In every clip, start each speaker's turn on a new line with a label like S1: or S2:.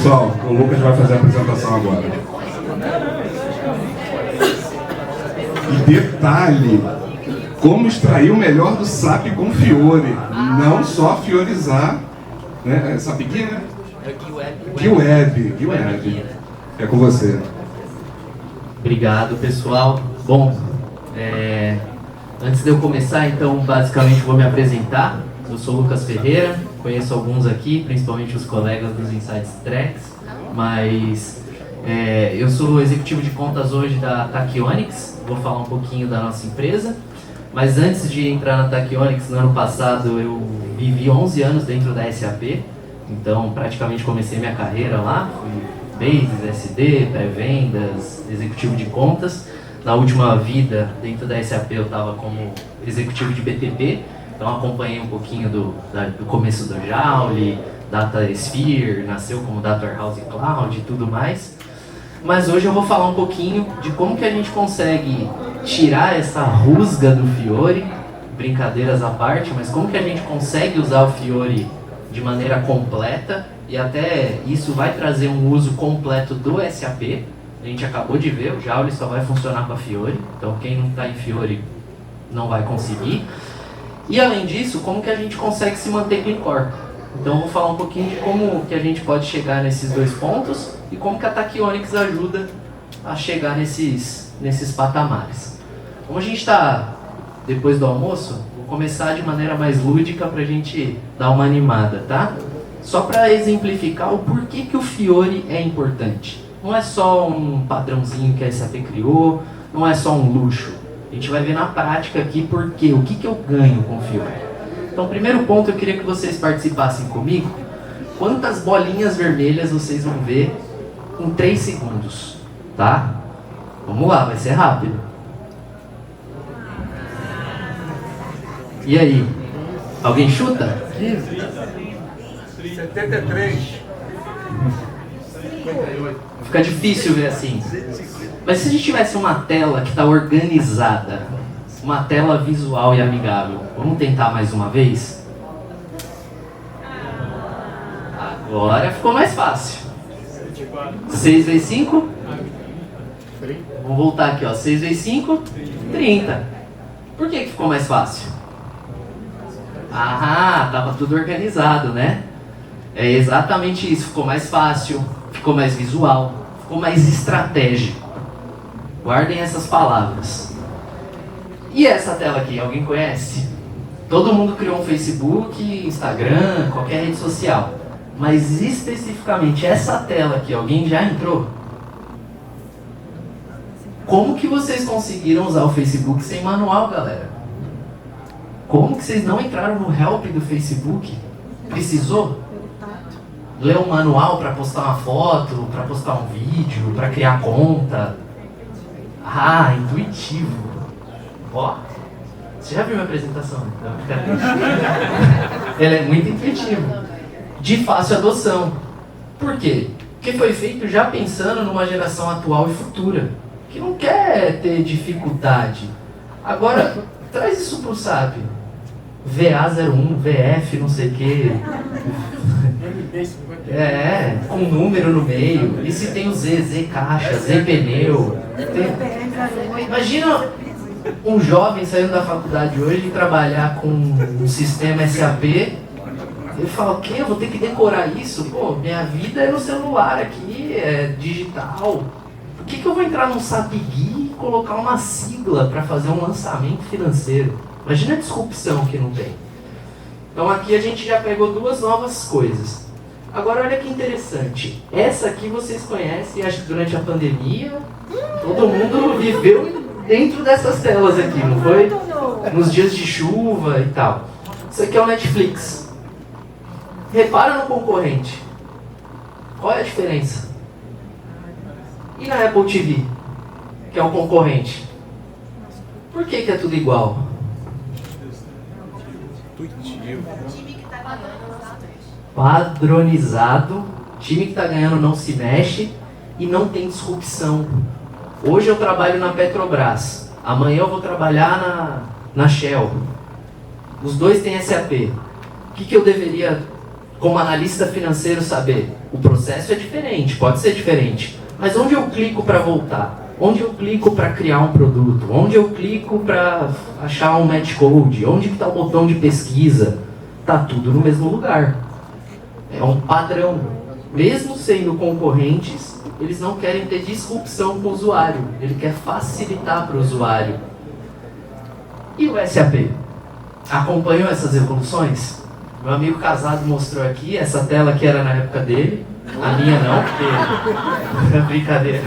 S1: Pessoal, o Lucas vai fazer a apresentação agora. E detalhe, como extrair o melhor do SAP com Fiori. Não só fiorizar, né? SAP Gui, né? GUI. É com você.
S2: Obrigado, pessoal. Bom, antes de eu começar, então, basicamente vou me apresentar. Eu sou o Lucas Ferreira, conheço alguns aqui, principalmente os colegas dos Insights Tracks, mas eu sou executivo de contas hoje da Tachyonics, vou falar um pouquinho da nossa empresa, mas antes de entrar na Tachyonics, no ano passado eu vivi 11 anos dentro da SAP, então praticamente comecei minha carreira lá, fui Basis, SD, pré-vendas, executivo de contas. Na última vida, dentro da SAP, eu estava como executivo de BTP, então acompanhei um pouquinho do começo do Joule, DataSphere, nasceu como Data Warehouse Cloud e tudo mais. Mas hoje eu vou falar um pouquinho de como que a gente consegue tirar essa rusga do Fiori, brincadeiras à parte, mas como que a gente consegue usar o Fiori de maneira completa, e até isso vai trazer um uso completo do SAP. A gente acabou de ver, o Joule só vai funcionar com a Fiori, então quem não está em Fiori não vai conseguir. E além disso, como que a gente consegue se manter clean core? Então eu vou falar um pouquinho de como que a gente pode chegar nesses dois pontos e como que a Tachyonics ajuda a chegar nesses patamares. Como a gente está depois do almoço, vou começar de maneira mais lúdica para a gente dar uma animada, tá? Só para exemplificar o porquê que o Fiori é importante. Não é só um padrãozinho que a SAP criou, não é só um luxo. A gente vai ver na prática aqui por quê, o que que eu ganho com o Fiori. Então, primeiro ponto, eu queria que vocês participassem comigo. Quantas bolinhas vermelhas vocês vão ver em 3 segundos, tá? Vamos lá, vai ser rápido. E aí? Alguém chuta?
S3: 73.
S2: Fica difícil ver assim. Mas se a gente tivesse uma tela que está organizada, uma tela visual e amigável, vamos tentar mais uma vez? Agora ficou mais fácil. 6 vezes 5? Vamos voltar aqui, ó. 6 vezes 5? 30. Por que ficou mais fácil? Ah, estava tudo organizado, né? É exatamente isso. Ficou mais fácil, ficou mais visual, ficou mais estratégico. Guardem essas palavras. E essa tela aqui, alguém conhece? Todo mundo criou um Facebook, Instagram, qualquer rede social. Mas especificamente essa tela aqui, alguém já entrou? Como que vocês conseguiram usar o Facebook sem manual, galera? Como que vocês não entraram no help do Facebook? Precisou? Ler um manual para postar uma foto, para postar um vídeo, para criar conta? Ah, intuitivo. Ó, você já viu minha apresentação? Ela é muito intuitiva. De fácil adoção. Por quê? Porque foi feito já pensando numa geração atual e futura, que não quer ter dificuldade. Agora, traz isso pro SAP. VA01, VF, não sei o quê. Com número no meio. E se tem o Z caixa, Z pneu. Imagina um jovem saindo da faculdade hoje e trabalhar com um sistema SAP. Ele fala, o quê? Eu vou ter que decorar isso? Pô, minha vida é no celular aqui, é digital. Por que eu vou entrar num SAP Gui e colocar uma sigla para fazer um lançamento financeiro? Imagina a disrupção que não tem. Então aqui a gente já pegou 2 novas coisas. Agora olha que interessante. Essa aqui vocês conhecem, acho que durante a pandemia, todo mundo viveu dentro dessas telas aqui, não foi? Nos dias de chuva e tal. Isso aqui é o Netflix. Repara no concorrente. Qual é a diferença? E na Apple TV, que é o concorrente? Por que é tudo igual? Padronizado, time que está ganhando não se mexe e não tem disrupção. Hoje eu trabalho na Petrobras, amanhã eu vou trabalhar na Shell. Os dois têm SAP. O que eu deveria, como analista financeiro, saber? O processo é diferente, pode ser diferente. Mas onde eu clico para voltar? Onde eu clico para criar um produto? Onde eu clico para achar um match code? Onde está o botão de pesquisa? Está tudo no mesmo lugar. É um padrão. Mesmo sendo concorrentes, eles não querem ter disrupção com o usuário. Ele quer facilitar para o usuário. E o SAP? Acompanhou essas evoluções? Meu amigo Casado mostrou aqui, essa tela que era na época dele. A minha não, porque é brincadeira.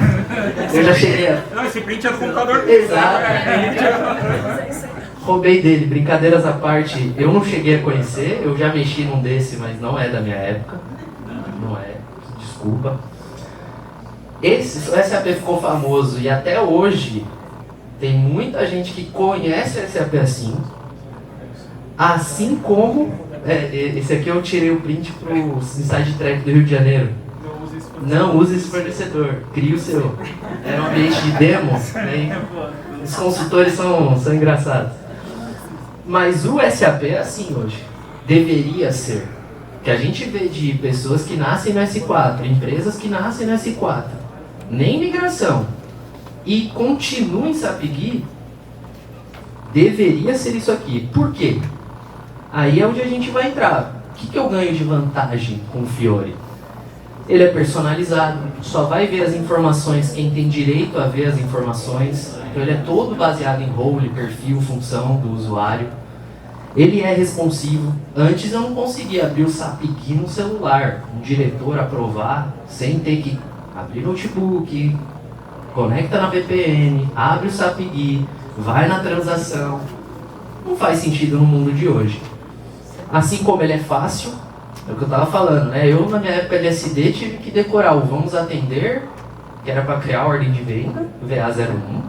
S2: Eu já cheguei a...
S3: Não, esse print é do computador.
S2: Exato. Roubei dele, brincadeiras à parte. Eu não cheguei a conhecer, eu já mexi num desse, mas não é da minha época. Não é, desculpa. O SAP ficou famoso e até hoje tem muita gente que conhece o SAP assim como... esse aqui eu tirei o print pro Inside Track do Rio de Janeiro. Não use esse fornecedor, crie o seu. Era um ambiente de demo, né? Os consultores são engraçados. Mas o SAP é assim hoje. Deveria ser. Que a gente vê de pessoas que nascem no S4, empresas que nascem no S4, nem migração, e continuam em SAP GUI, deveria ser isso aqui. Por quê? Aí é onde a gente vai entrar. O que eu ganho de vantagem com o Fiori? Ele é personalizado, só vai ver as informações quem tem direito a ver as informações. Então ele é todo baseado em role, perfil, função do usuário. Ele é responsivo. Antes eu não conseguia abrir o SAP GUI no celular, um diretor aprovar, sem ter que abrir notebook, conecta na VPN, abre o SAP GUI, vai na transação. Não faz sentido no mundo de hoje. Assim como ele é fácil, é o que eu estava falando, né? Eu, na minha época de SD, tive que decorar o vamos atender, que era para criar a ordem de venda, VA01,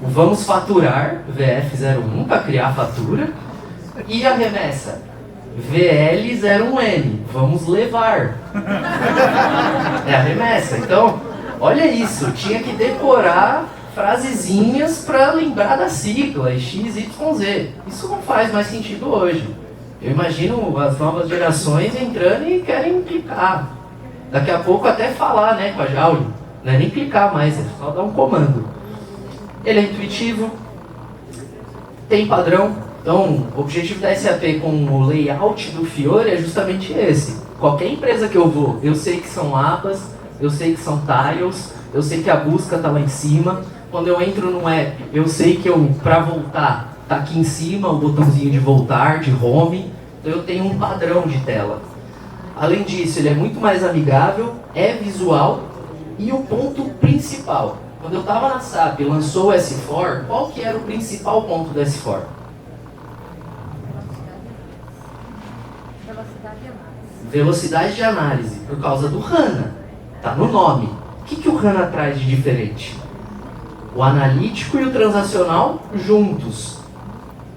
S2: o vamos faturar, VF01, para criar a fatura, e a remessa, VL01N, vamos levar. É a remessa. Então, olha isso, tinha que decorar frasezinhas para lembrar da sigla, X, Y, Z. Isso não faz mais sentido hoje. Eu imagino as novas gerações entrando e querem clicar. Daqui a pouco até falar, né, com a Joule. Não é nem clicar mais, é só dar um comando. Ele é intuitivo, tem padrão. Então, o objetivo da SAP com o layout do Fiori é justamente esse. Qualquer empresa que eu vou, eu sei que são abas, eu sei que são tiles, eu sei que a busca está lá em cima. Quando eu entro no app, eu sei que para voltar, está aqui em cima o botãozinho de voltar, de home. Então eu tenho um padrão de tela. Além disso, ele é muito mais amigável, é visual. E o ponto principal, quando eu estava na SAP e lançou o S4, qual que era o principal ponto do S4? Velocidade de análise, por causa do HANA. Está no nome. O que o HANA traz de diferente? O analítico e o transacional juntos.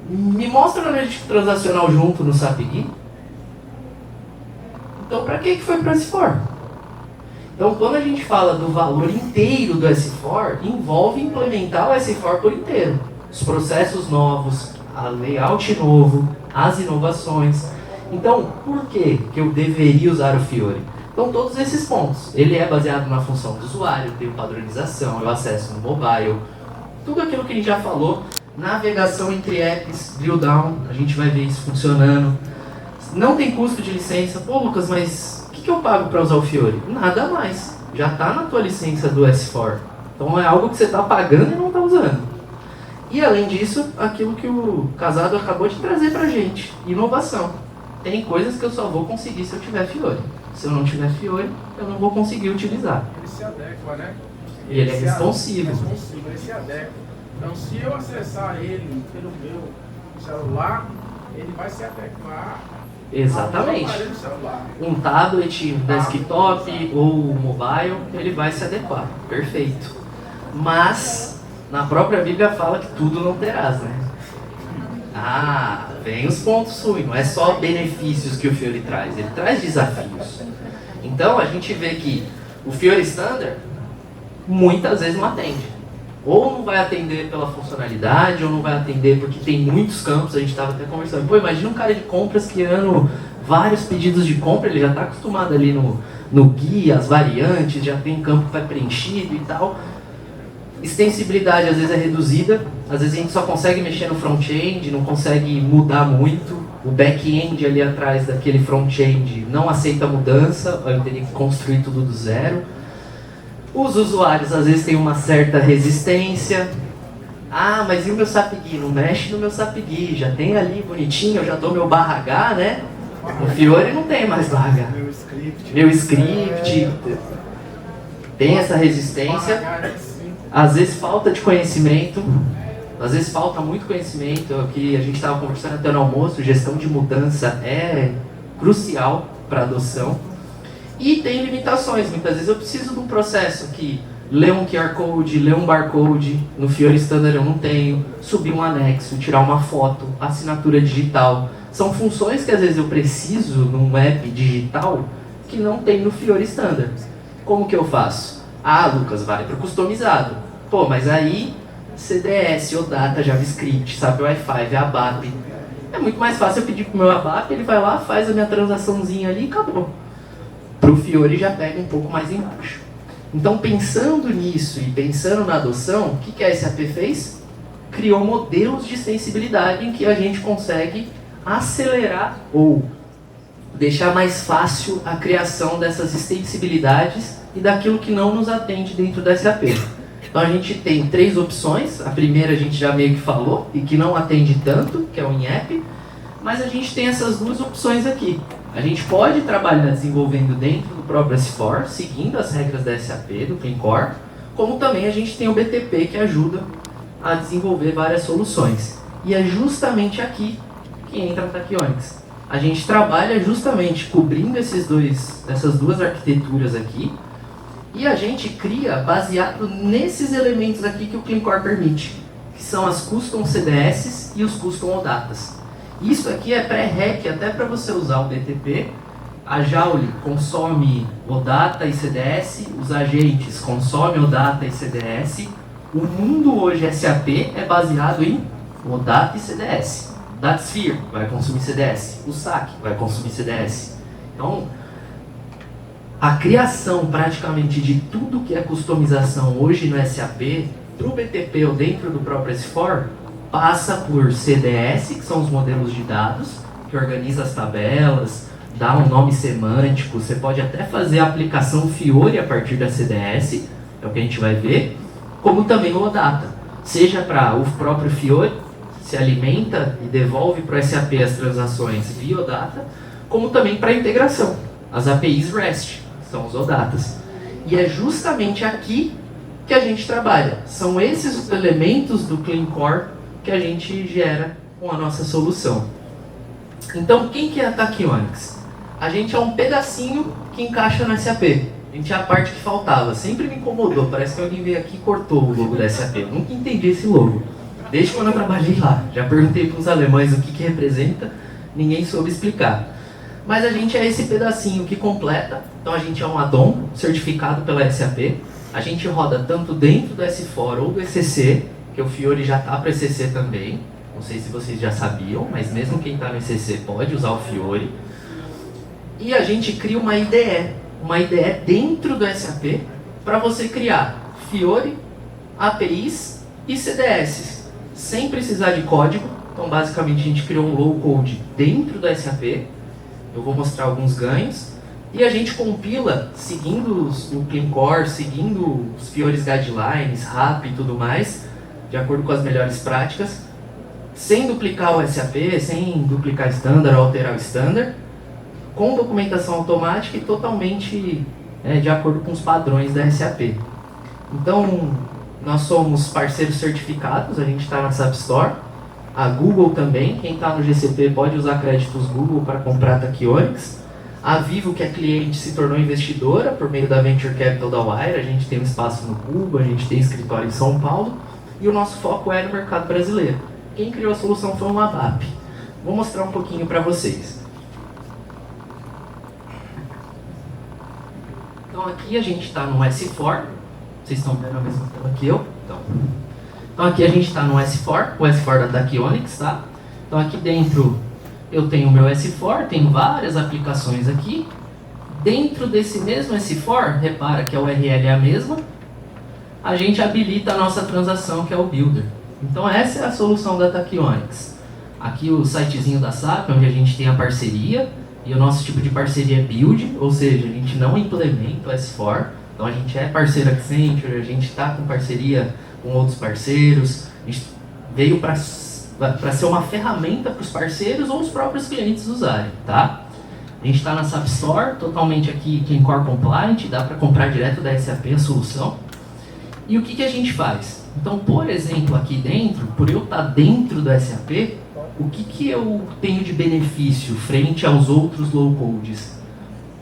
S2: Me mostra o analítico transacional junto no SAP GUI. Então, para que foi para o S4? Então, quando a gente fala do valor inteiro do S4, envolve implementar o S4 por inteiro. Os processos novos, a layout novo, as inovações. Então, por que eu deveria usar o Fiori? Então, todos esses pontos. Ele é baseado na função do usuário, tem padronização, eu acesso no mobile, tudo aquilo que a gente já falou. Navegação entre apps, drill down, a gente vai ver isso funcionando. Não tem custo de licença. Pô, Lucas, mas o que eu pago para usar o Fiori? Nada mais. Já está na tua licença do S4. Então é algo que você está pagando e não está usando. E além disso, aquilo que o Casado acabou de trazer para a gente. Inovação. Tem coisas que eu só vou conseguir se eu tiver Fiori. Se eu não tiver Fiori, eu não vou conseguir utilizar.
S3: Ele se adequa, né?
S2: E ele é responsivo.
S3: Ele se adequa. Então, se eu acessar ele pelo meu celular, ele vai se adequar.
S2: Exatamente. Um tablet, um desktop ou um mobile, ele vai se adequar. Perfeito. Mas, na própria Bíblia fala que tudo não terás, né? Ah, vem os pontos ruins. Não é só benefícios que o Fiori traz, ele traz desafios. Então, a gente vê que o Fiori Standard muitas vezes não atende. Ou não vai atender pela funcionalidade, ou não vai atender porque tem muitos campos. A gente estava até conversando. Pô, imagina um cara de compras criando vários pedidos de compra, ele já está acostumado ali no guia, as variantes, já tem campo que vai preenchido e tal. Extensibilidade às vezes é reduzida, às vezes a gente só consegue mexer no front-end, não consegue mudar muito. O back-end ali atrás daquele front-end não aceita mudança, eu teria que construir tudo do zero. Os usuários às vezes têm uma certa resistência. Ah, mas e o meu SAP-GUI? Não mexe no meu SAP-GUI, já tem ali bonitinho, eu já dou meu /H, né? No Fiori não tem mais /H. Meu script. Tem essa resistência. Às vezes falta de conhecimento, às vezes falta muito conhecimento. É o que a gente estava conversando até no almoço, gestão de mudança é crucial para a adoção. E tem limitações, muitas vezes eu preciso de um processo que lê um QR Code, lê um barcode, no Fiori Standard eu não tenho, subir um anexo, tirar uma foto, assinatura digital. São funções que às vezes eu preciso num app digital que não tem no Fiori Standard. Como que eu faço? Ah, Lucas, vale para o customizado. Pô, mas aí CDS, OData, JavaScript, SAP Wi-Fi, ABAP. É muito mais fácil eu pedir pro meu ABAP, ele vai lá, faz a minha transaçãozinha ali e acabou. Pro Fiori já pega um pouco mais embaixo. Então, pensando nisso e pensando na adoção, o que a SAP fez? Criou modelos de extensibilidade em que a gente consegue acelerar ou deixar mais fácil a criação dessas extensibilidades e daquilo que não nos atende dentro da SAP. Então a gente tem 3 opções. A primeira a gente já meio que falou e que não atende tanto, que é o INEP, mas a gente tem essas 2 opções aqui. A gente pode trabalhar desenvolvendo dentro do próprio S4, seguindo as regras da SAP, do Clean Core, como também a gente tem o BTP que ajuda a desenvolver várias soluções. E é justamente aqui que entra a Tachyonics. A gente trabalha justamente cobrindo essas 2 arquiteturas aqui, e a gente cria baseado nesses elementos aqui que o Clean Core permite, que são as Custom CDS e os Custom ODatas. Isso aqui é pré-rec até para você usar o BTP. A Joule consome OData e CDS, os agentes consomem OData e CDS. O mundo hoje SAP é baseado em OData e CDS. DataSphere vai consumir CDS, o SAC vai consumir CDS. Então, a criação praticamente de tudo que é customização hoje no SAP, para o BTP ou dentro do próprio S4, passa por CDS, que são os modelos de dados, que organiza as tabelas, dá um nome semântico, você pode até fazer a aplicação Fiori a partir da CDS, é o que a gente vai ver, como também o OData, seja para o próprio Fiori, se alimenta e devolve para o SAP as transações via OData, como também para a integração, as APIs REST, que são os ODatas. E é justamente aqui que a gente trabalha. São esses os elementos do Clean Core que a gente gera com a nossa solução. Então, quem que é a Tachyonics? A gente é um pedacinho que encaixa no SAP. A gente é a parte que faltava. Sempre me incomodou. Parece que alguém veio aqui e cortou o logo da SAP. Eu nunca entendi esse logo. Desde quando eu trabalhei lá. Já perguntei para os alemães o que representa. Ninguém soube explicar. Mas a gente é esse pedacinho que completa. Então a gente é um add-on certificado pela SAP. A gente roda tanto dentro do S4 ou do ECC, que o Fiori já está para ECC também. Não sei se vocês já sabiam, mas mesmo quem está no ECC pode usar o Fiori. E a gente cria uma IDE dentro do SAP para você criar Fiori, APIs e CDS, sem precisar de código. Então basicamente a gente criou um low code dentro do SAP. Eu vou mostrar alguns ganhos. E a gente compila, seguindo o Clean Core, seguindo os Fiori's Guidelines, RAP e tudo mais, de acordo com as melhores práticas, sem duplicar o SAP, sem duplicar standard ou alterar o standard, com documentação automática e totalmente de acordo com os padrões da SAP. Então, nós somos parceiros certificados, a gente está na SAP Store, a Google também, quem está no GCP pode usar créditos Google para comprar Tachyonics. A Vivo, que é cliente, se tornou investidora por meio da Venture Capital da Wire. A gente tem um espaço no Cuba, a gente tem escritório em São Paulo. E o nosso foco é no mercado brasileiro. Quem criou a solução foi o ABAP. Vou mostrar um pouquinho para vocês. Então aqui a gente está no S4. Vocês estão vendo a mesma tela que eu? Então aqui a gente está no S4, o S4 da Tachyonics, tá? Então aqui dentro Eu tenho o meu S4, tem várias aplicações aqui. Dentro desse mesmo S4, repara que a URL é a mesma, a gente habilita a nossa transação, que é o Builder. Então essa é a solução da Tachyonics. Aqui o sitezinho da SAP, onde a gente tem a parceria, e o nosso tipo de parceria é Build, ou seja, a gente não implementa o S4, então a gente é parceiro Accenture, a gente está com parceria com outros parceiros, a gente veio para ser uma ferramenta para os parceiros ou os próprios clientes usarem, tá? A gente está na SAP Store, totalmente aqui Clean Core Compliant, dá para comprar direto da SAP a solução. E o que a gente faz? Então, por exemplo, aqui dentro, por eu estar dentro do SAP, o que eu tenho de benefício frente aos outros low-codes?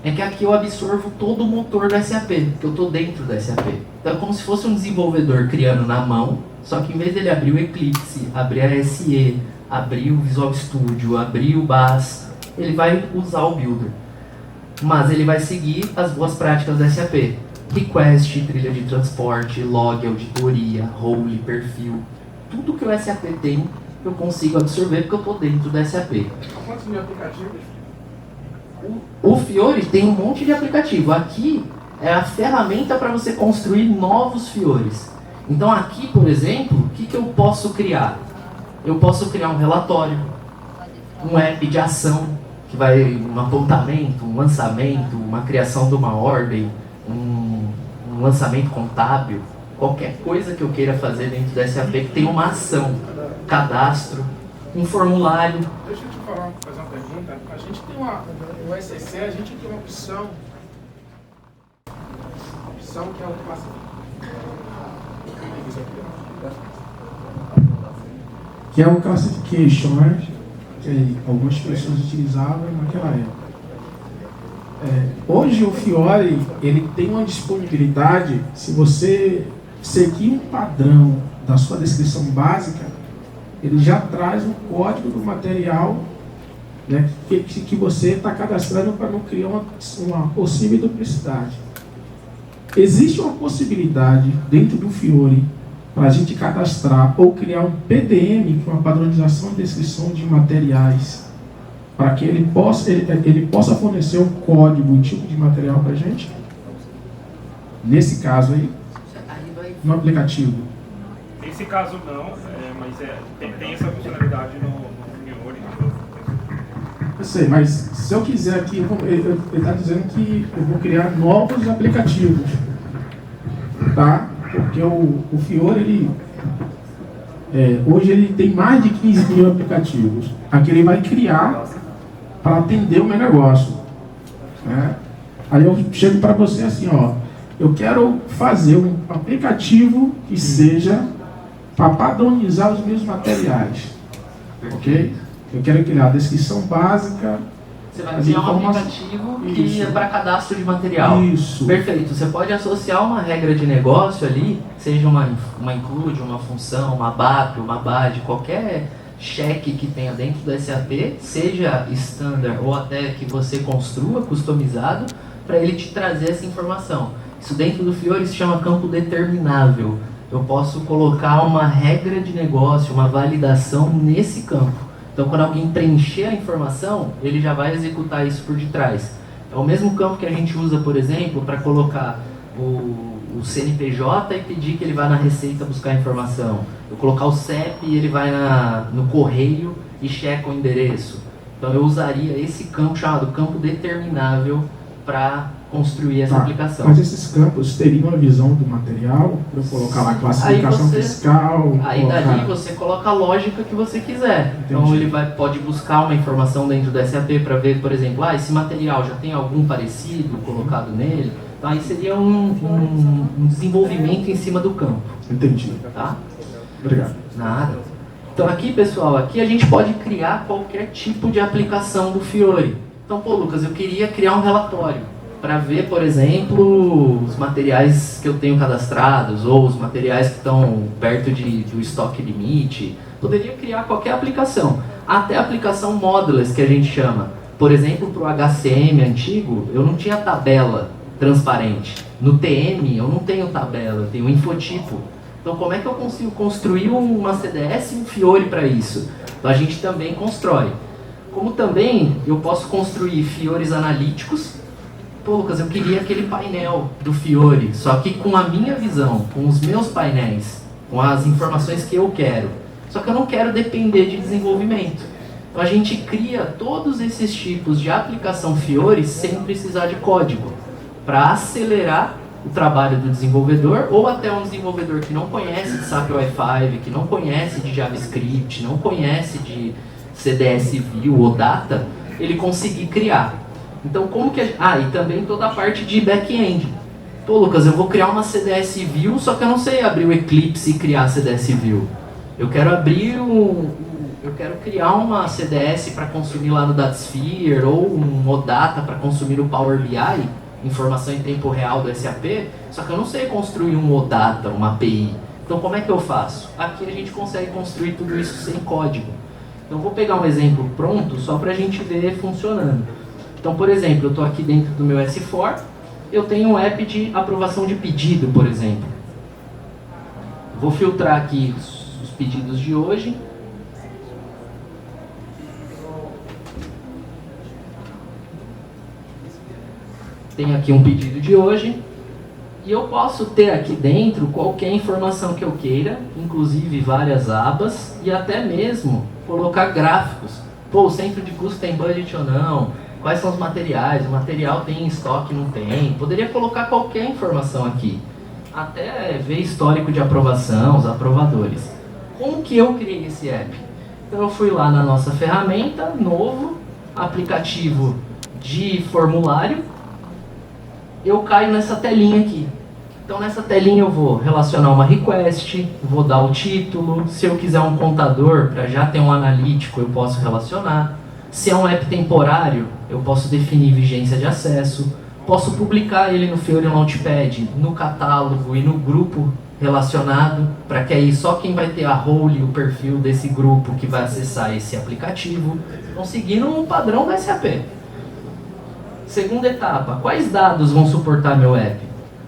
S2: É que aqui eu absorvo todo o motor do SAP, porque eu estou dentro do SAP. Então é como se fosse um desenvolvedor criando na mão, só que em vez dele abrir o Eclipse, abrir a SE, abrir o Visual Studio, abrir o BAS, ele vai usar o Builder. Mas ele vai seguir as boas práticas do SAP. Request, trilha de transporte, log, auditoria, role, perfil. Tudo que o SAP tem, eu consigo absorver porque eu estou dentro do SAP.
S3: Quantos mil aplicativos?
S2: O Fiori tem um monte de aplicativo. Aqui é a ferramenta para você construir novos Fiores. Então aqui, por exemplo, o que eu posso criar? Eu posso criar um relatório, um app de ação, que vai um apontamento, um lançamento, uma criação de uma ordem, um lançamento contábil, qualquer coisa que eu queira fazer dentro do SAP que tem uma ação, cadastro, um formulário.
S3: Deixa eu te fazer uma pergunta. A gente tem no SCC, a gente tem uma opção que é o
S4: que é o Classification, né? Que algumas pessoas utilizavam naquela época. Hoje o Fiori ele tem uma disponibilidade, se você seguir um padrão da sua descrição básica, ele já traz o código do material, né, que você está cadastrando para não criar uma possível duplicidade. Existe uma possibilidade dentro do Fiori para a gente cadastrar ou criar um PDM, que é uma padronização e descrição de materiais, para que ele possa fornecer um código, um tipo de material para a gente? Nesse caso aí, no aplicativo.
S5: Nesse caso não, mas tem essa funcionalidade no Fiori.
S4: Eu sei, mas se eu quiser aqui, ele está dizendo que eu vou criar novos aplicativos, tá? Porque o Fiori, hoje ele tem mais de 15 mil aplicativos. Aqui ele vai criar para atender o meu negócio, né? Aí eu chego para você assim, ó, eu quero fazer um aplicativo que seja para padronizar os meus materiais, ok? Eu quero criar a descrição básica.
S2: Você vai criar um aplicativo que é para cadastro de material.
S4: Isso.
S2: Perfeito. Você pode associar uma regra de negócio ali, seja uma include, uma função, uma BAP, uma BAD, qualquer cheque que tenha dentro do SAP, seja standard ou até que você construa customizado, para ele te trazer essa informação. Isso dentro do Fiori se chama campo determinável. Eu posso colocar uma regra de negócio, uma validação nesse campo. Então, quando alguém preencher a informação, ele já vai executar isso por detrás. É o mesmo campo que a gente usa, por exemplo, para colocar o CNPJ e pedir que ele vá na Receita buscar a informação. Eu colocar o CEP e ele vai no correio e checa o endereço. Então, eu usaria esse campo chamado campo determinável para construir essa aplicação.
S4: Mas esses campos teriam uma visão do material, para eu colocar lá classificação fiscal?
S2: Aí dali você coloca a lógica que você quiser. Entendi. Então ele pode buscar uma informação dentro do SAP para ver, por exemplo, esse material já tem algum parecido colocado nele. Então aí seria um desenvolvimento em cima do campo.
S4: Entendi.
S2: Tá?
S4: Obrigado.
S2: Nada. Então aqui, pessoal, aqui a gente pode criar qualquer tipo de aplicação do Fiori. Então, pô, Lucas, eu queria criar um relatório para ver, por exemplo, os materiais que eu tenho cadastrados ou os materiais que estão perto do estoque limite. Poderia criar qualquer aplicação, até a aplicação modulars que a gente chama. Por exemplo, para o HCM antigo, eu não tinha tabela transparente. No TM, eu não tenho tabela, eu tenho infotipo. Então, como é que eu consigo construir uma CDS e um Fiori para isso? Então, a gente também constrói. Como também eu posso construir fiores analíticos. Pô, Lucas, eu queria aquele painel do Fiore, só que com a minha visão, com os meus painéis, com as informações que eu quero. Só que eu não quero depender de desenvolvimento. Então a gente cria todos esses tipos de aplicação Fiore sem precisar de código, para acelerar o trabalho do desenvolvedor, ou até um desenvolvedor que não conhece de SAP UI5, que não conhece de JavaScript, não conhece de CDS View ou Data, ele conseguir criar. Então como que e também toda a parte de back-end. Pô, Lucas, eu vou criar uma CDS View, só que eu não sei abrir o Eclipse e criar a CDS View. Eu quero eu quero criar uma CDS para consumir lá no DataSphere, ou um OData para consumir o Power BI, informação em tempo real do SAP, só que eu não sei construir um OData, uma API. Então como é que eu faço? Aqui a gente consegue construir tudo isso sem código. Então vou pegar um exemplo pronto, só para a gente ver funcionando. Então, por exemplo, eu estou aqui dentro do meu S4, eu tenho um app de aprovação de pedido, por exemplo. Vou filtrar aqui os pedidos de hoje. Tenho aqui um pedido de hoje. E eu posso ter aqui dentro qualquer informação que eu queira, inclusive várias abas, e até mesmo colocar gráficos. Pô, o centro de custo tem budget ou não? Quais são os materiais? O material tem em estoque, não tem? Poderia colocar qualquer informação aqui. Até ver histórico de aprovação, os aprovadores. Como que eu criei esse app? Então eu fui lá na nossa ferramenta, novo, aplicativo de formulário. Eu caio nessa telinha aqui. Então nessa telinha eu vou relacionar uma request, vou dar o título. Se eu quiser um contador, para já ter um analítico, eu posso relacionar. Se é um app temporário, eu posso definir vigência de acesso. Posso publicar ele no Fiori Launchpad, no catálogo e no grupo relacionado, para que aí só quem vai ter a role, o perfil desse grupo que vai acessar esse aplicativo, conseguindo um padrão da SAP. Segunda etapa, quais dados vão suportar meu app?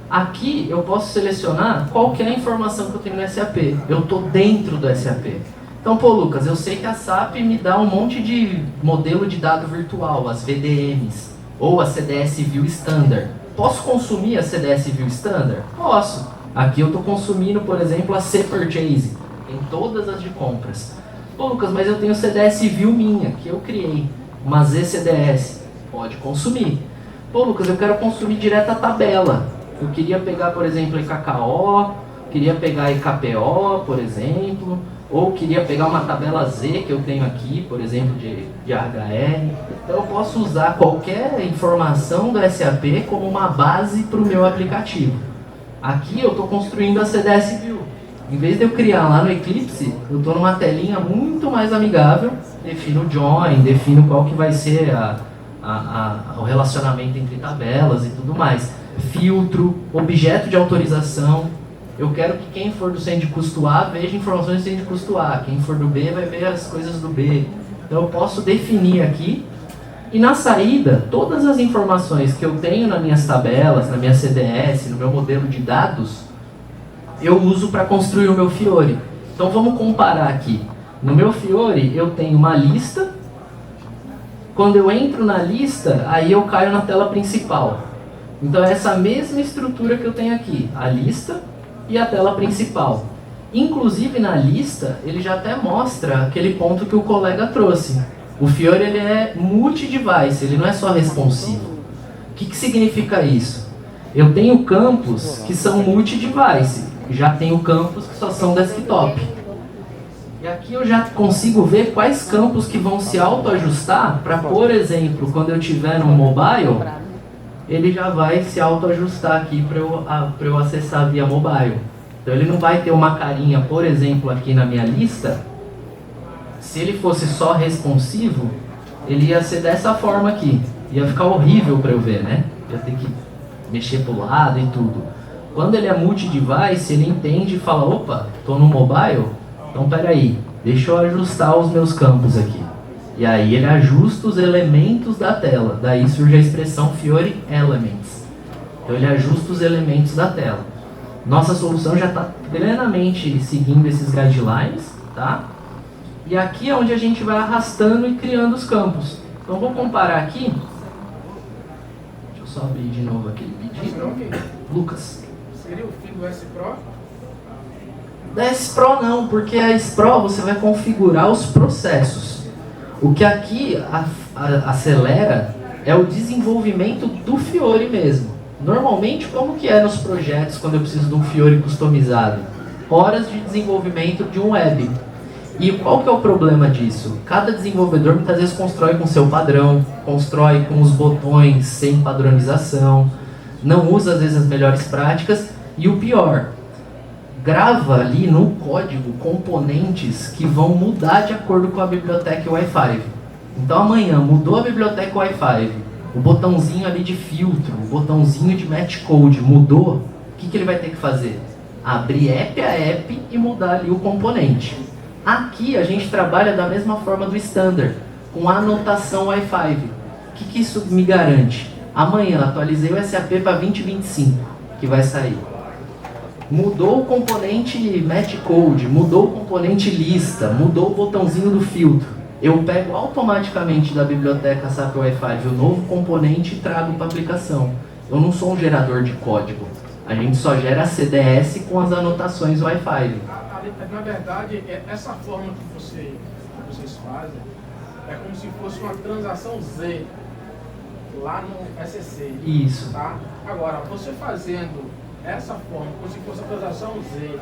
S2: Aqui eu posso selecionar qualquer informação que eu tenho no SAP. Eu estou dentro do SAP. Então, pô, Lucas, eu sei que a SAP me dá um monte de modelo de dado virtual, as VDMs, ou a CDS View Standard. Posso consumir a CDS View Standard? Posso. Aqui eu estou consumindo, por exemplo, a C-Purchase, em todas as de compras. Pô, Lucas, mas eu tenho CDS View minha, que eu criei, uma ZCDS. Pode consumir. Pô, Lucas, eu quero consumir direto a tabela. Eu queria pegar, por exemplo, IKKO, queria pegar IKPO, por exemplo, ou queria pegar uma tabela Z que eu tenho aqui, por exemplo, de HR. Então eu posso usar qualquer informação do SAP como uma base para o meu aplicativo. Aqui eu estou construindo a CDS View. Em vez de eu criar lá no Eclipse, eu estou numa telinha muito mais amigável, defino o join, defino qual que vai ser o relacionamento entre tabelas e tudo mais. Filtro, objeto de autorização. Eu quero que quem for do centro de custo A veja informações do centro de custo A. Quem for do B vai ver as coisas do B. Então eu posso definir aqui. E na saída, todas as informações que eu tenho nas minhas tabelas, na minha CDS, no meu modelo de dados, eu uso para construir o meu Fiori. Então vamos comparar aqui. No meu Fiori eu tenho uma lista. Quando eu entro na lista, aí eu caio na tela principal. Então é essa mesma estrutura que eu tenho aqui, a lista e a tela principal. Inclusive na lista, ele já até mostra aquele ponto que o colega trouxe. O Fiori ele é multi-device, ele não é só responsivo. O que significa isso? Eu tenho campos que são multi-device, já tenho campos que só são desktop. E aqui eu já consigo ver quais campos que vão se autoajustar para, por exemplo, quando eu tiver no mobile, ele já vai se autoajustar aqui para eu acessar via mobile. Então ele não vai ter uma carinha, por exemplo, aqui na minha lista. Se ele fosse só responsivo, ele ia ser dessa forma aqui. Ia ficar horrível para eu ver, né? Ia ter que mexer para o lado e tudo. Quando ele é multi-device, ele entende e fala, opa, estou no mobile, então peraí, deixa eu ajustar os meus campos aqui. E aí ele ajusta os elementos da tela. Daí surge a expressão Fiori Elements. Então ele ajusta os elementos da tela. Nossa solução já está plenamente seguindo esses guidelines, tá? E aqui é onde a gente vai arrastando e criando os campos. Então vou comparar aqui. Deixa eu só abrir de novo aquele pedido. Lucas.
S3: Seria o fim do S Pro?
S2: Da S Pro não, porque a S Pro você vai configurar os processos. O que aqui acelera é o desenvolvimento do Fiori mesmo. Normalmente, como que é nos projetos quando eu preciso de um Fiori customizado? Horas de desenvolvimento de um web. E qual que é o problema disso? Cada desenvolvedor muitas vezes constrói com seu padrão, constrói com os botões sem padronização, não usa às vezes as melhores práticas e o pior, grava ali no código componentes que vão mudar de acordo com a biblioteca Wi-Fi. Então amanhã mudou a biblioteca Wi-Fi, o botãozinho ali de filtro, o botãozinho de match code mudou, o que ele vai ter que fazer? Abrir app a app e mudar ali o componente. Aqui a gente trabalha da mesma forma do standard, com anotação Wi-Fi. O que isso me garante? Amanhã atualizei o SAP para 2025, que vai sair. Mudou o componente match code, mudou o componente lista, mudou o botãozinho do filtro. Eu pego automaticamente da biblioteca SAP Wi-Fi o novo componente e trago para a aplicação. Eu não sou um gerador de código. A gente só gera CDS com as anotações Wi-Fi.
S3: Na verdade, essa forma que vocês fazem é como se fosse uma transação Z lá no SCC.
S2: Isso.
S3: Tá? Agora, você fazendo essa forma, como se fosse a transação Z,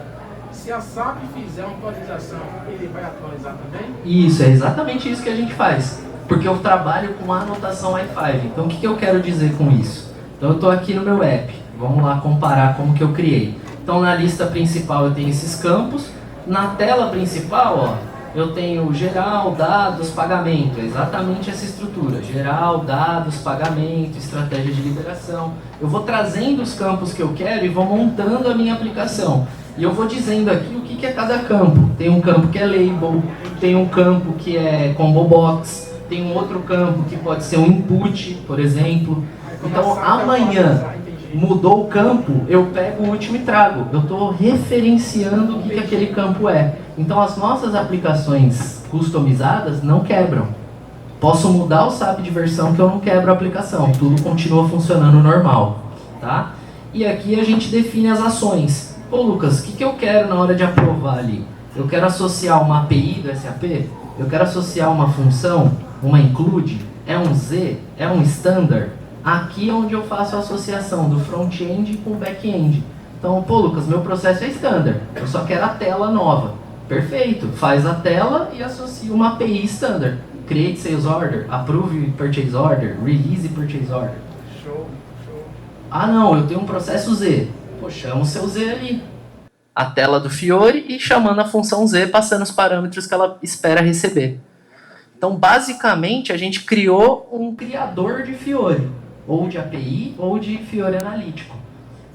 S3: se a SAP fizer uma atualização, ele vai atualizar também?
S2: Isso, é exatamente isso que a gente faz. Porque eu trabalho com a anotação Wi-Fi. Então, o que eu quero dizer com isso? Então, eu estou aqui no meu app. Vamos lá comparar como que eu criei. Então, na lista principal eu tenho esses campos. Na tela principal, ó, eu tenho geral, dados, pagamento. É exatamente essa estrutura. Geral, dados, pagamento, estratégia de liberação. Eu vou trazendo os campos que eu quero e vou montando a minha aplicação. E eu vou dizendo aqui o que é cada campo. Tem um campo que é label, tem um campo que é combo box, tem um outro campo que pode ser um input, por exemplo. Então, amanhã mudou o campo, eu pego o último e trago. Eu estou referenciando o que aquele campo é. Então as nossas aplicações customizadas não quebram. Posso mudar o SAP de versão que eu não quebro a aplicação. Tudo continua funcionando normal. Tá? E aqui a gente define as ações. Pô, Lucas, o que eu quero na hora de aprovar ali? Eu quero associar uma API do SAP? Eu quero associar uma função? Uma include? É um Z? É um standard? Aqui é onde eu faço a associação do front-end com o back-end. Então, pô, Lucas, meu processo é standard. Eu só quero a tela nova. Perfeito. Faz a tela e associa uma API standard. Create Sales Order, Approve Purchase Order, Release Purchase Order.
S3: Show.
S2: Ah, não, eu tenho um processo Z. Pô, chama o seu Z ali. A tela do Fiori e chamando a função Z, passando os parâmetros que ela espera receber. Então, basicamente, a gente criou um criador de Fiori. Ou de API, ou de Fiori analítico.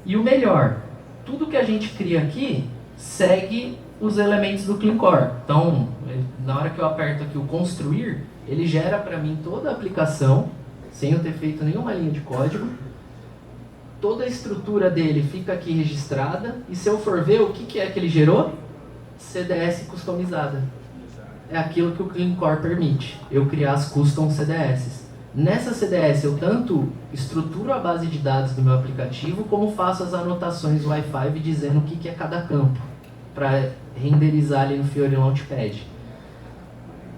S2: E o melhor, tudo que a gente cria aqui segue os elementos do Clean Core. Então, na hora que eu aperto aqui o construir, ele gera para mim toda a aplicação, sem eu ter feito nenhuma linha de código. Toda a estrutura dele fica aqui registrada. E se eu for ver, o que é que ele gerou? CDS customizada. É aquilo que o Clean Core permite, eu criar as custom CDS. Nessa CDS eu tanto estruturo a base de dados do meu aplicativo, como faço as anotações Wi-Fi dizendo o que é cada campo, para renderizar ali no Fiori Launchpad.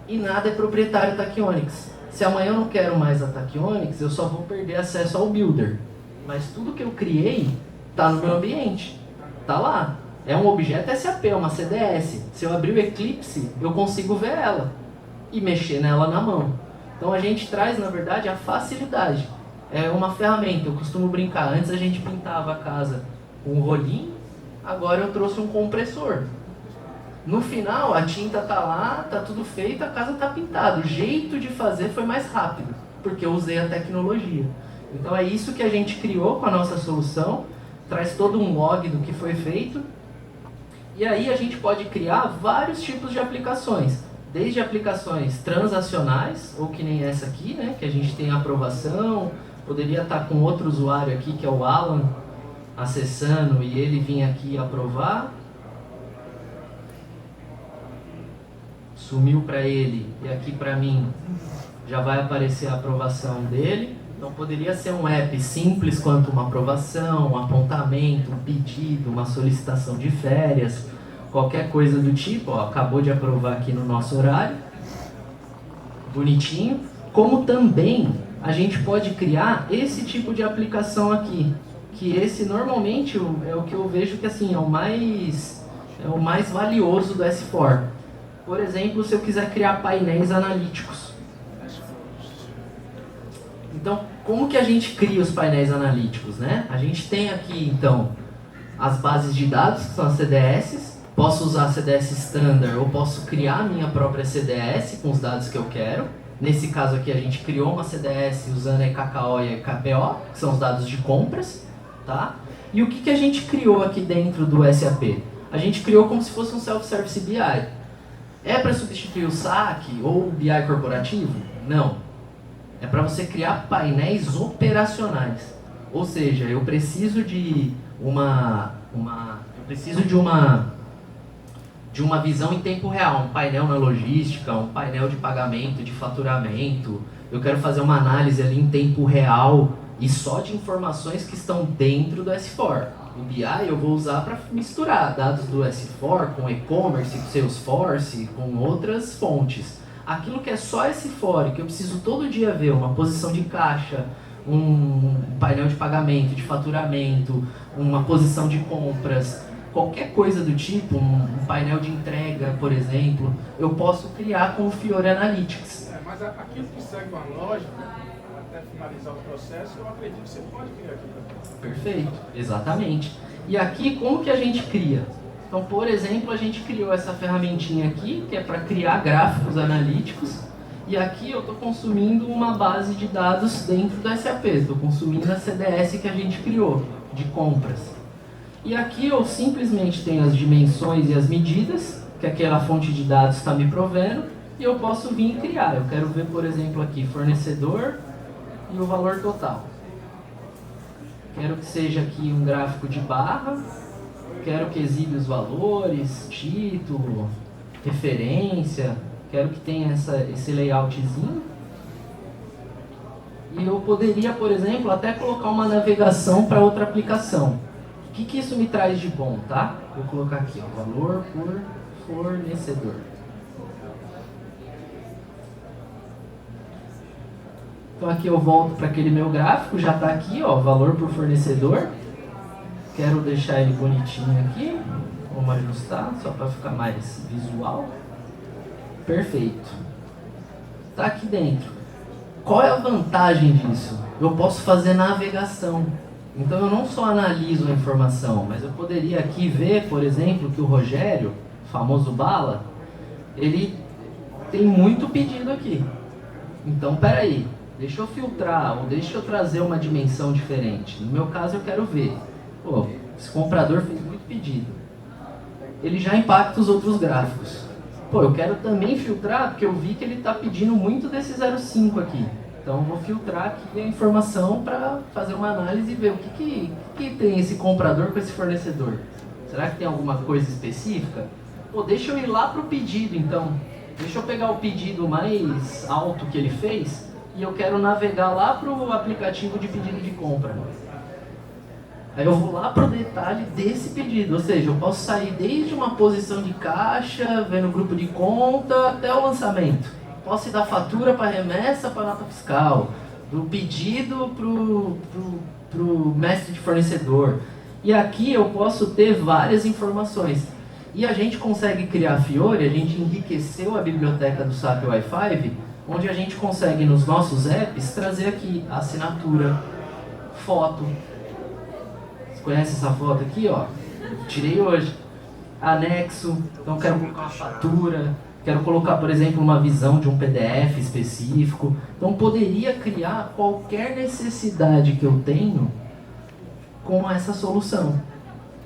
S2: E nada é proprietário Tachyonics. Se amanhã eu não quero mais a Tachyonics, eu só vou perder acesso ao Builder. Mas tudo que eu criei está no meu ambiente, está lá. É um objeto SAP, é uma CDS. Se eu abrir o Eclipse, eu consigo ver ela e mexer nela na mão. Então a gente traz, na verdade, a facilidade. É uma ferramenta, eu costumo brincar. Antes a gente pintava a casa com um rolinho, agora eu trouxe um compressor. No final, a tinta tá lá, tá tudo feito, a casa tá pintada. O jeito de fazer foi mais rápido, porque eu usei a tecnologia. Então é isso que a gente criou com a nossa solução, traz todo um log do que foi feito. E aí a gente pode criar vários tipos de aplicações. Desde aplicações transacionais, ou que nem essa aqui, né, que a gente tem aprovação, poderia estar com outro usuário aqui, que é o Alan, acessando e ele vir aqui aprovar. sumiu para ele e aqui para mim já vai aparecer a aprovação dele. Então poderia ser um app simples quanto uma aprovação, um apontamento, um pedido, uma solicitação de férias, qualquer coisa do tipo. Ó, acabou de aprovar aqui no nosso horário, bonitinho. Como também a gente pode criar esse tipo de aplicação aqui, que esse normalmente é o que eu vejo que assim, é o mais valioso do S4. Por exemplo, se eu quiser criar painéis analíticos. Então, como que a gente cria os painéis analíticos, né? A gente tem aqui, então, as bases de dados, que são as CDS. Posso usar a CDS Standard ou posso criar a minha própria CDS com os dados que eu quero. Nesse caso aqui, a gente criou uma CDS usando a EKKO e a EKPO, que são os dados de compras, tá? E o que a gente criou aqui dentro do SAP? A gente criou como se fosse um Self-Service BI. É para substituir o SAC ou o BI corporativo? Não. É para você criar painéis operacionais. Ou seja, eu preciso de uma visão em tempo real, um painel na logística, um painel de pagamento, de faturamento. Eu quero fazer uma análise ali em tempo real e só de informações que estão dentro do S4. O BI eu vou usar para misturar dados do S4 com e-commerce, com Salesforce, com outras fontes. Aquilo que é só S4, que eu preciso todo dia ver, uma posição de caixa, um painel de pagamento, de faturamento, uma posição de compras, qualquer coisa do tipo, um painel de entrega, por exemplo, eu posso criar com o Fiori Analytics.
S3: Mas aquilo que segue uma lógica, até finalizar o processo, eu acredito que você pode criar aqui também.
S2: Perfeito, exatamente. E aqui, como que a gente cria? Então, por exemplo, a gente criou essa ferramentinha aqui, que é para criar gráficos analíticos, e aqui eu estou consumindo uma base de dados dentro do SAP, estou consumindo a CDS que a gente criou, de compras. E aqui eu simplesmente tenho as dimensões e as medidas, que aquela fonte de dados está me provendo, e eu posso vir e criar. Eu quero ver, por exemplo, aqui, fornecedor e o valor total. Quero que seja aqui um gráfico de barra, quero que exiba os valores, título, referência, quero que tenha esse layoutzinho. E eu poderia, por exemplo, até colocar uma navegação para outra aplicação. O que isso me traz de bom, tá? Vou colocar aqui, ó, valor por fornecedor. Então aqui eu volto para aquele meu gráfico, já está aqui, ó, valor por fornecedor. Quero deixar ele bonitinho aqui. Vamos ajustar, só para ficar mais visual. Perfeito. Está aqui dentro. Qual é a vantagem disso? Eu posso fazer navegação. Então eu não só analiso a informação, mas eu poderia aqui ver, por exemplo, que o Rogério, famoso Bala, ele tem muito pedido aqui. Então, peraí, deixa eu filtrar ou deixa eu trazer uma dimensão diferente. No meu caso, eu quero ver, pô, esse comprador fez muito pedido. Ele já impacta os outros gráficos. Pô, eu quero também filtrar, porque eu vi que ele está pedindo muito desse 0,5 aqui. Então eu vou filtrar aqui a informação para fazer uma análise e ver o que tem esse comprador com esse fornecedor. Será que tem alguma coisa específica? Pô, deixa eu ir lá para o pedido então. Deixa eu pegar o pedido mais alto que ele fez e eu quero navegar lá para o aplicativo de pedido de compra. Aí eu vou lá para o detalhe desse pedido, ou seja, eu posso sair desde uma posição de caixa, vendo o grupo de conta, até o lançamento. Posso ir da fatura para remessa para nota fiscal, do pedido para o mestre de fornecedor. E aqui eu posso ter várias informações. E a gente consegue criar a Fiori, a gente enriqueceu a biblioteca do SAP Wi-Fi, onde a gente consegue nos nossos apps trazer aqui a assinatura, foto. Você conhece essa foto aqui, ó? Tirei hoje. Anexo, então quero colocar uma fatura. Quero colocar, por exemplo, uma visão de um PDF específico. Então, poderia criar qualquer necessidade que eu tenho com essa solução.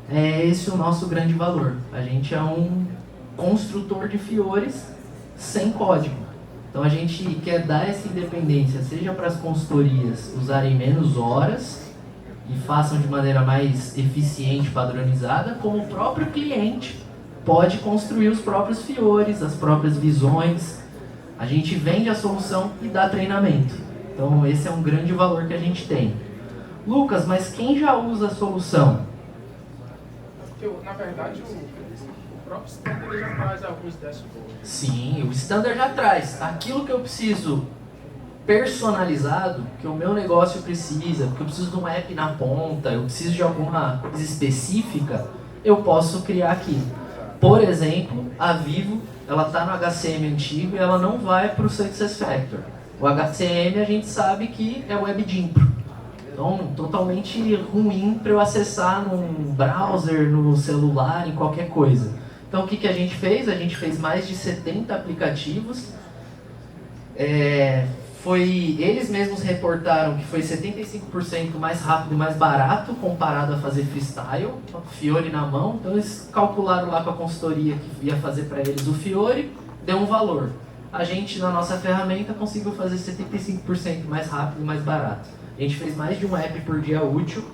S2: É esse o nosso grande valor. A gente é um construtor de Fiores sem código. Então, a gente quer dar essa independência, seja para as consultorias usarem menos horas e façam de maneira mais eficiente, padronizada, como o próprio cliente pode construir os próprios fiores, as próprias visões. A gente vende a solução e dá treinamento. Então esse é um grande valor que a gente tem. Lucas, mas quem já usa a solução?
S3: Porque, na verdade, o próprio standard ele já traz alguns dashboards.
S2: Sim, o standard já traz. Aquilo que eu preciso personalizado, que o meu negócio precisa, porque eu preciso de um app na ponta, eu preciso de alguma coisa específica, eu posso criar aqui. Por exemplo, a Vivo, ela está no HCM antigo e ela não vai para o SuccessFactors. O HCM a gente sabe que é o WebDimpro. Então, totalmente ruim para eu acessar num browser, no celular, em qualquer coisa. Então, o que a gente fez? A gente fez mais de 70 aplicativos. Eles mesmos reportaram que foi 75% mais rápido e mais barato comparado a fazer freestyle, Fiori na mão. Então eles calcularam lá com a consultoria que ia fazer para eles o Fiori, deu um valor. A gente, na nossa ferramenta, conseguiu fazer 75% mais rápido e mais barato. A gente fez mais de um app por dia útil,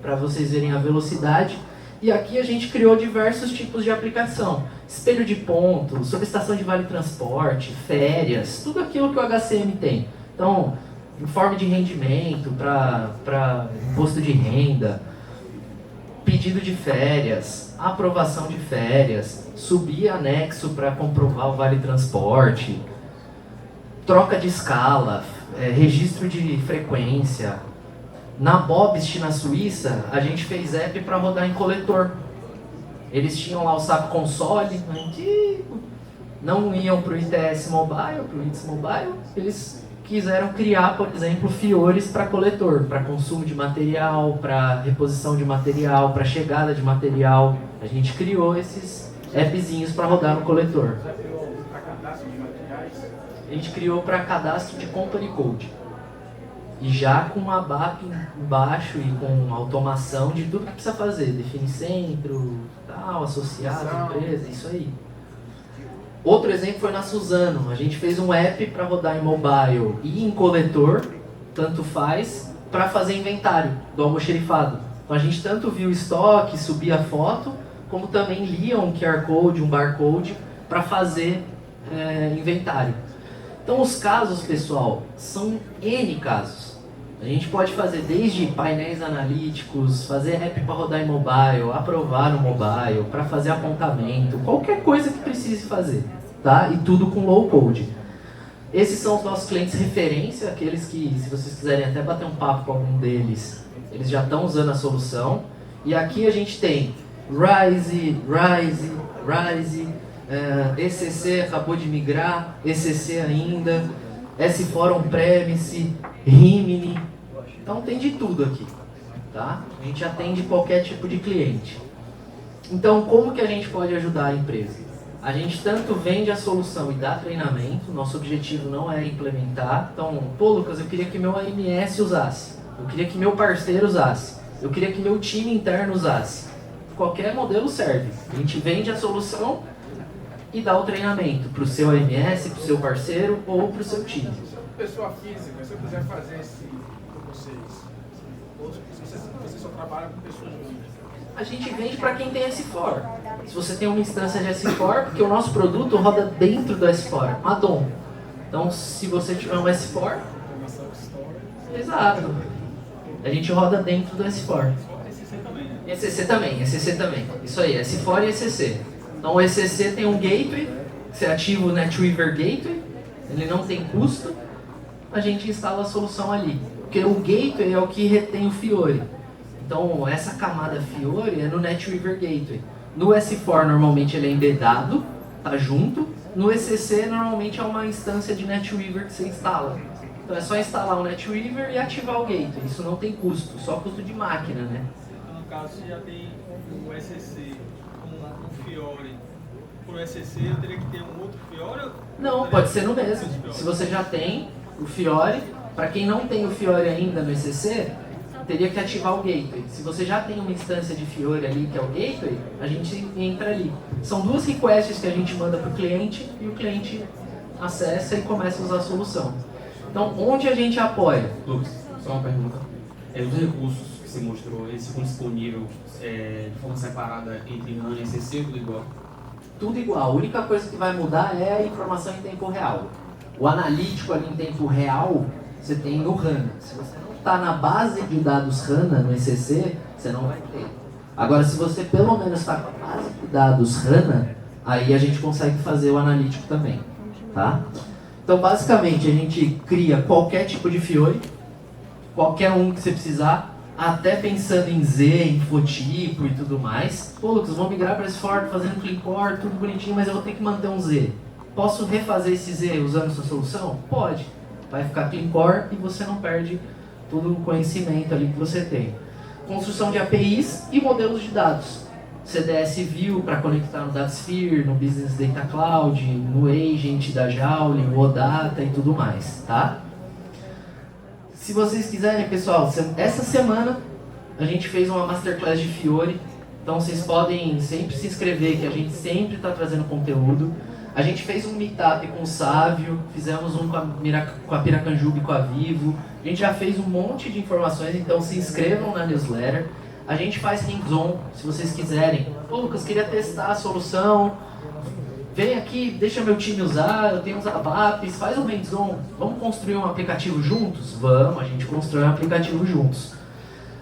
S2: para vocês verem a velocidade. E aqui a gente criou diversos tipos de aplicação. Espelho de ponto, solicitação de vale transporte, férias, tudo aquilo que o HCM tem. Então, informe de rendimento para imposto de renda, pedido de férias, aprovação de férias, subir anexo para comprovar o vale transporte, troca de escala, registro de frequência. Na Bobst, na Suíça, a gente fez app para rodar em coletor. Eles tinham lá o SAP Console, antigo, não iam para o ITS Mobile, para o ITS Mobile, eles quiseram criar, por exemplo, fiores para coletor, para consumo de material, para reposição de material, para chegada de material. A gente criou esses appzinhos para rodar no coletor.
S3: Já criou para cadastro de materiais?
S2: A gente criou para cadastro de company code. E já com uma BAP embaixo e com automação de tudo que precisa fazer. Define centro, tal, associado, empresa, isso aí. Outro exemplo foi na Suzano. A gente fez um app para rodar em mobile e em coletor, tanto faz, para fazer inventário do almoxerifado. Então a gente tanto viu o estoque, subia a foto, como também lia um QR Code, um barcode, para fazer inventário. Então os casos, pessoal, são N casos. A gente pode fazer desde painéis analíticos, fazer app para rodar em mobile, aprovar no mobile, para fazer apontamento, qualquer coisa que precise fazer, tá? E tudo com low code. Esses são os nossos clientes referência, aqueles que, se vocês quiserem até bater um papo com algum deles, eles já estão usando a solução. E aqui a gente tem Rise, ECC acabou de migrar, ECC ainda, S4 On-Premise, Rimini. Então tem de tudo aqui, tá? A gente atende qualquer tipo de cliente. Então como que a gente pode ajudar a empresa? A gente tanto vende a solução e dá treinamento, nosso objetivo não é implementar. Então, pô Lucas, eu queria que meu AMS usasse, eu queria que meu parceiro usasse, eu queria que meu time interno usasse. Qualquer modelo serve. A gente vende a solução e dá o treinamento para o seu AMS, para o seu parceiro ou para o seu time.
S3: Pessoa física, se eu quiser fazer esse com vocês, ou se você só trabalha com pessoas jurídicas,
S2: a gente vende para quem tem S4. Se você tem uma instância de S4, porque o nosso produto roda dentro do S4, Madon. Então, se você tiver um S4, exato, a gente roda dentro do S4. ECC também. Isso aí, S4 e ECC. Então, o ECC tem um gateway, você ativa o NetWeaver Gateway, ele não tem custo, a gente instala a solução ali. Porque o gateway é o que retém o Fiori. Então, essa camada Fiori é no NetWeaver Gateway. No S4, normalmente, ele é embedado, tá junto. No ECC, normalmente, é uma instância de NetWeaver que você instala. Então, é só instalar o NetWeaver e ativar o gateway. Isso não tem custo, só custo de máquina, né?
S6: Então, no caso, você já tem o ECC com um Fiori. Para o ECC, eu teria que ter um outro Fiori?
S2: Não, pode ser no mesmo. Se você já tem o Fiori, para quem não tem o Fiori ainda no ECC, teria que ativar o gateway. Se você já tem uma instância de Fiori ali, que é o gateway, a gente entra ali. São duas requests que a gente manda para o cliente e o cliente acessa e começa a usar a solução. Então, onde a gente apoia?
S7: Lucas, só uma pergunta. Os recursos que você mostrou, eles ficam disponíveis de forma separada entre RAN e ECC ou tudo igual?
S2: tudo igual. A única coisa que vai mudar é a informação em tempo real. O analítico ali em tempo real, você tem no HANA. Se você não está na base de dados HANA, no ECC, você não vai ter. Agora, se você pelo menos está com a base de dados HANA, aí a gente consegue fazer o analítico também, tá? Então, basicamente, a gente cria qualquer tipo de Fiori, qualquer um que você precisar, até pensando em Z, infotipo e tudo mais. Pô, Lucas, vou migrar para S4, fazendo clean core, tudo bonitinho, mas eu vou ter que manter um Z. Posso refazer esse Z usando sua solução? Pode. Vai ficar clean core e você não perde todo o conhecimento ali que você tem. Construção de APIs e modelos de dados. CDS View para conectar no DataSphere, no Business Data Cloud, no Agent da Joule, no OData e tudo mais, tá? Se vocês quiserem, pessoal, essa semana a gente fez uma Masterclass de Fiori, então vocês podem sempre se inscrever, que a gente sempre está trazendo conteúdo. A gente fez um meetup com o Sávio, fizemos um com a Piracanjuba e com a Vivo. A gente já fez um monte de informações, então se inscrevam na newsletter. A gente faz hands-on, se vocês quiserem. Pô, Lucas, queria testar a solução. Vem aqui, deixa meu time usar, eu tenho uns ABAPs, faz um hands-on. Vamos construir um aplicativo juntos? Vamos, a gente constrói um aplicativo juntos.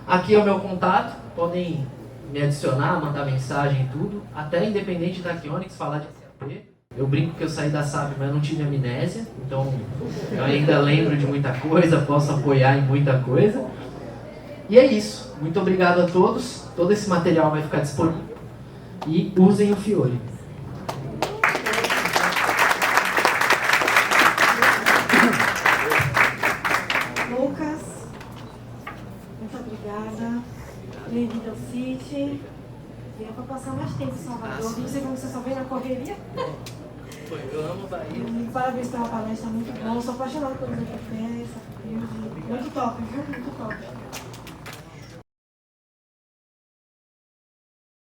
S2: Aqui é o meu contato, podem me adicionar, mandar mensagem e tudo. Até independente da Kionix falar de SAP. Eu brinco que eu saí da SAP, mas não tive amnésia. Então, eu ainda lembro de muita coisa, posso apoiar em muita coisa. E é isso. Muito obrigado a todos. Todo esse material vai ficar disponível. E usem o Fiori.
S8: Lucas, muito obrigada. Bem-vindo ao City. Venha para passar mais tempo em Salvador. Não sei como você só vem na correria.
S2: Eu amo Bahia.
S8: Parabéns pela palestra, muito bom. Sou apaixonada por fazer café, muito top, viu? Muito top.